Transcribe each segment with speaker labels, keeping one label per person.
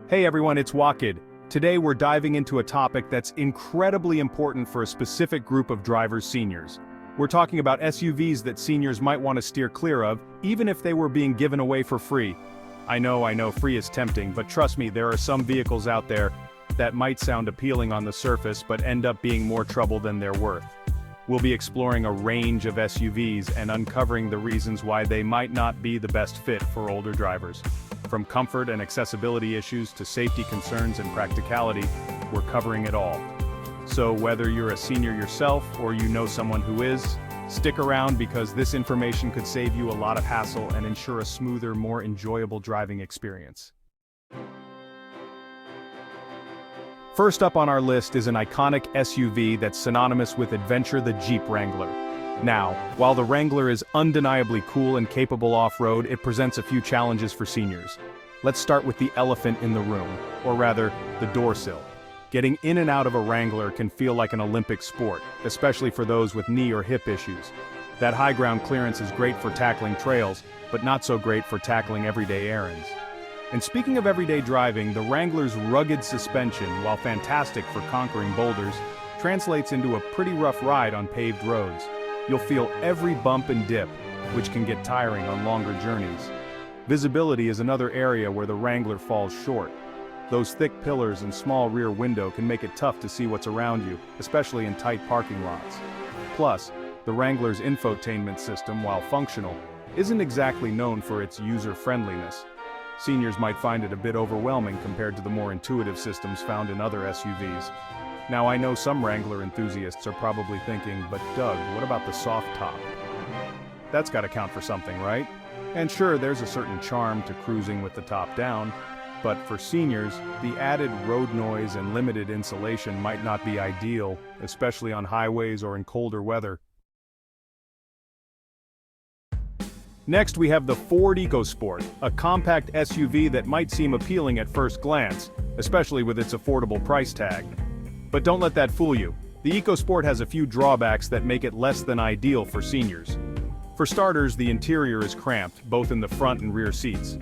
Speaker 1: Hey everyone, it's Wakid. Today we're diving into a topic that's incredibly important for a specific group of drivers, seniors. We're talking about SUVs that seniors might want to steer clear of, even if they were being given away for free. I know, free is tempting, but trust me, there are some vehicles out there that might sound appealing on the surface but end up being more trouble than they're worth. We'll be exploring a range of SUVs and uncovering the reasons why they might not be the best fit for older drivers. From comfort and accessibility issues to safety concerns and practicality, we're covering it all. So whether you're a senior yourself or you know someone who is, stick around because this information could save you a lot of hassle and ensure a smoother, more enjoyable driving experience. First up on our list is an iconic SUV that's synonymous with adventure, the Jeep Wrangler. Now, while the Wrangler is undeniably cool and capable off-road, it presents a few challenges for seniors. Let's start with the elephant in the room, or rather, the door sill. Getting in and out of a Wrangler can feel like an Olympic sport, especially for those with knee or hip issues. That high ground clearance is great for tackling trails, but not so great for tackling everyday errands. And speaking of everyday driving, the Wrangler's rugged suspension, while fantastic for conquering boulders, translates into a pretty rough ride on paved roads. You'll feel every bump and dip, which can get tiring on longer journeys. Visibility is another area where the Wrangler falls short. Those thick pillars and small rear window can make it tough to see what's around you, especially in tight parking lots. Plus, the Wrangler's infotainment system, while functional, isn't exactly known for its user-friendliness. Seniors might find it a bit overwhelming compared to the more intuitive systems found in other SUVs. Now I know some Wrangler enthusiasts are probably thinking, but Doug, what about the soft top? That's gotta count for something, right? And sure, there's a certain charm to cruising with the top down, but for seniors, the added road noise and limited insulation might not be ideal, especially on highways or in colder weather. Next we have the Ford EcoSport, a compact SUV that might seem appealing at first glance, especially with its affordable price tag. But don't let that fool you. The EcoSport has a few drawbacks that make it less than ideal for seniors. For starters, the interior is cramped, both in the front and rear seats.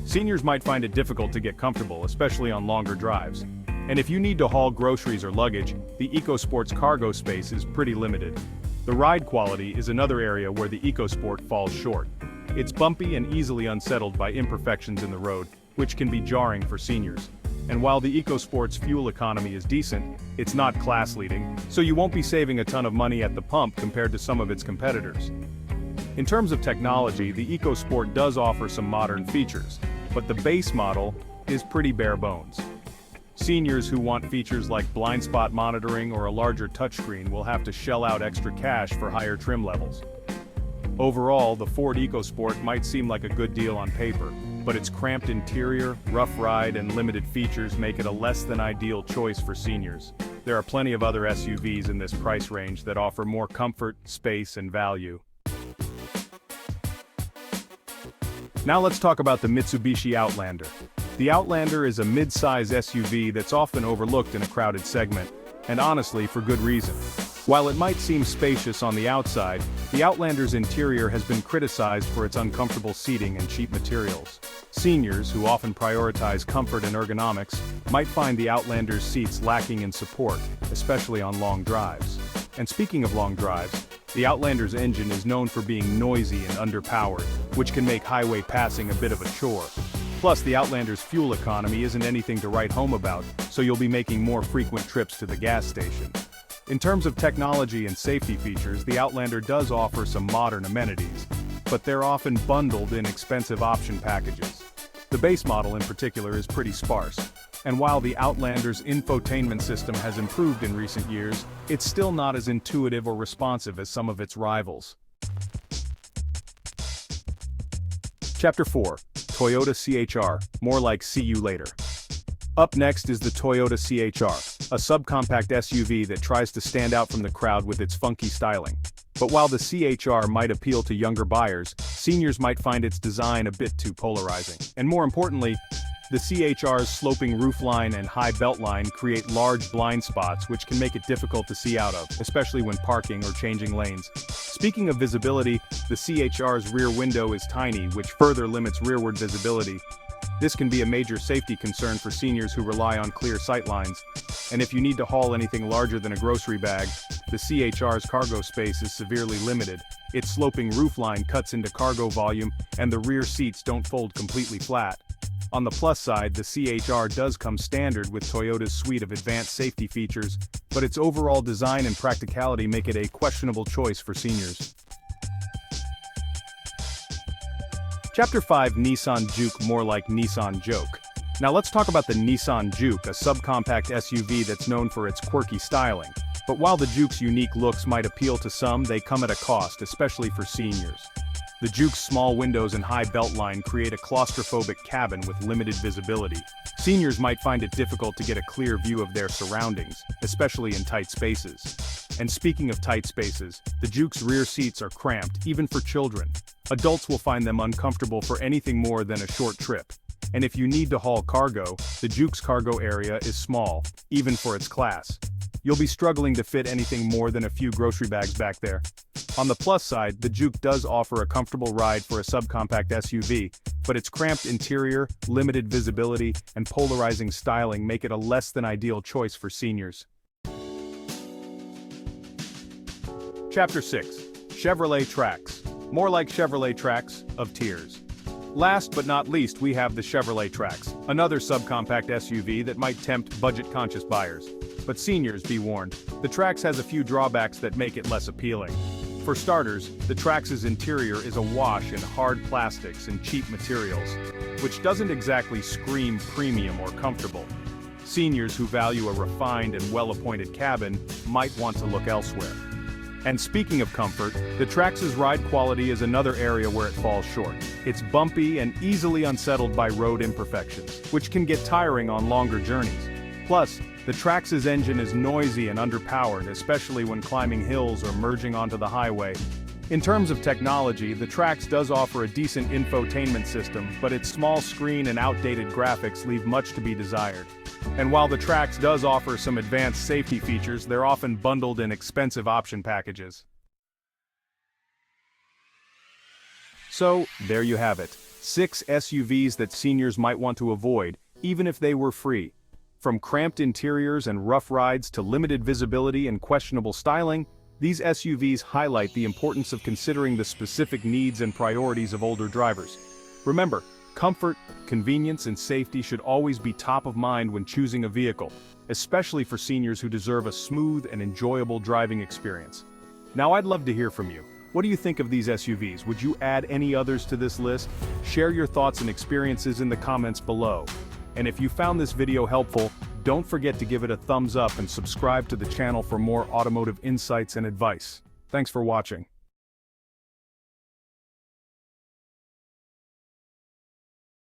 Speaker 1: Seniors might find it difficult to get comfortable, especially on longer drives. And if you need to haul groceries or luggage, the EcoSport's cargo space is pretty limited. The ride quality is another area where the EcoSport falls short. It's bumpy and easily unsettled by imperfections in the road, which can be jarring for seniors. And while the EcoSport's fuel economy is decent, it's not class-leading, so you won't be saving a ton of money at the pump compared to some of its competitors. In terms of technology, the EcoSport does offer some modern features, but the base model is pretty bare bones. Seniors who want features like blind spot monitoring or a larger touchscreen will have to shell out extra cash for higher trim levels. Overall, the Ford EcoSport might seem like a good deal on paper, but its cramped interior, rough ride, and limited features make it a less than ideal choice for seniors. There are plenty of other SUVs in this price range that offer more comfort, space, and value. Now let's talk about the Mitsubishi Outlander. The Outlander is a mid-size SUV that's often overlooked in a crowded segment, and honestly, for good reason. While it might seem spacious on the outside, the Outlander's interior has been criticized for its uncomfortable seating and cheap materials. Seniors, who often prioritize comfort and ergonomics, might find the Outlander's seats lacking in support, especially on long drives. And speaking of long drives, the Outlander's engine is known for being noisy and underpowered, which can make highway passing a bit of a chore. Plus, the Outlander's fuel economy isn't anything to write home about, so you'll be making more frequent trips to the gas station. In terms of technology and safety features, the Outlander does offer some modern amenities, but they're often bundled in expensive option packages. The base model in particular is pretty sparse, and while the Outlander's infotainment system has improved in recent years, it's still not as intuitive or responsive as some of its rivals. Chapter 4. Toyota CHR, more like see you later. Up next is the Toyota CHR, a subcompact SUV that tries to stand out from the crowd with its funky styling. But while the CHR might appeal to younger buyers, seniors might find its design a bit too polarizing. And more importantly, the CHR's sloping roofline and high beltline create large blind spots which can make it difficult to see out of, especially when parking or changing lanes. Speaking of visibility, the CHR's rear window is tiny, which further limits rearward visibility. This can be a major safety concern for seniors who rely on clear sightlines. And if you need to haul anything larger than a grocery bag, the CHR's cargo space is severely limited. Its sloping roofline cuts into cargo volume, and the rear seats don't fold completely flat. On the plus side, the CHR does come standard with Toyota's suite of advanced safety features, but its overall design and practicality make it a questionable choice for seniors. Chapter 5: Nissan Juke, more like Nissan Joke. Now let's talk about the Nissan Juke, a subcompact SUV that's known for its quirky styling. But while the Juke's unique looks might appeal to some, they come at a cost, especially for seniors. The Juke's small windows and high beltline create a claustrophobic cabin with limited visibility. Seniors might find it difficult to get a clear view of their surroundings, especially in tight spaces. And speaking of tight spaces, the Juke's rear seats are cramped, even for children. Adults will find them uncomfortable for anything more than a short trip. And if you need to haul cargo, the Juke's cargo area is small, even for its class. You'll be struggling to fit anything more than a few grocery bags back there. On the plus side, the Juke does offer a comfortable ride for a subcompact SUV, but its cramped interior, limited visibility, and polarizing styling make it a less than ideal choice for seniors. Chapter 6: Chevrolet Trax. More like Chevrolet Trax, of Tears. Last but not least, we have the Chevrolet Trax, another subcompact SUV that might tempt budget-conscious buyers. But seniors, be warned, the Trax has a few drawbacks that make it less appealing. For starters, the Trax's interior is awash in hard plastics and cheap materials, which doesn't exactly scream premium or comfortable. Seniors who value a refined and well-appointed cabin might want to look elsewhere. And speaking of comfort, the Trax's ride quality is another area where it falls short. It's bumpy and easily unsettled by road imperfections, which can get tiring on longer journeys. Plus, the Trax's engine is noisy and underpowered, especially when climbing hills or merging onto the highway. In terms of technology, the Trax does offer a decent infotainment system, but its small screen and outdated graphics leave much to be desired. And while the Trax does offer some advanced safety features, they're often bundled in expensive option packages. So, there you have it. 6 SUVs that seniors might want to avoid, even if they were free. From cramped interiors and rough rides to limited visibility and questionable styling, these SUVs highlight the importance of considering the specific needs and priorities of older drivers. Remember, comfort, convenience, and safety should always be top of mind when choosing a vehicle, especially for seniors who deserve a smooth and enjoyable driving experience. Now I'd love to hear from you. What do you think of these SUVs? Would you add any others to this list? Share your thoughts and experiences in the comments below. And if you found this video helpful, don't forget to give it a thumbs up and subscribe to the channel for more automotive insights and advice. Thanks for watching.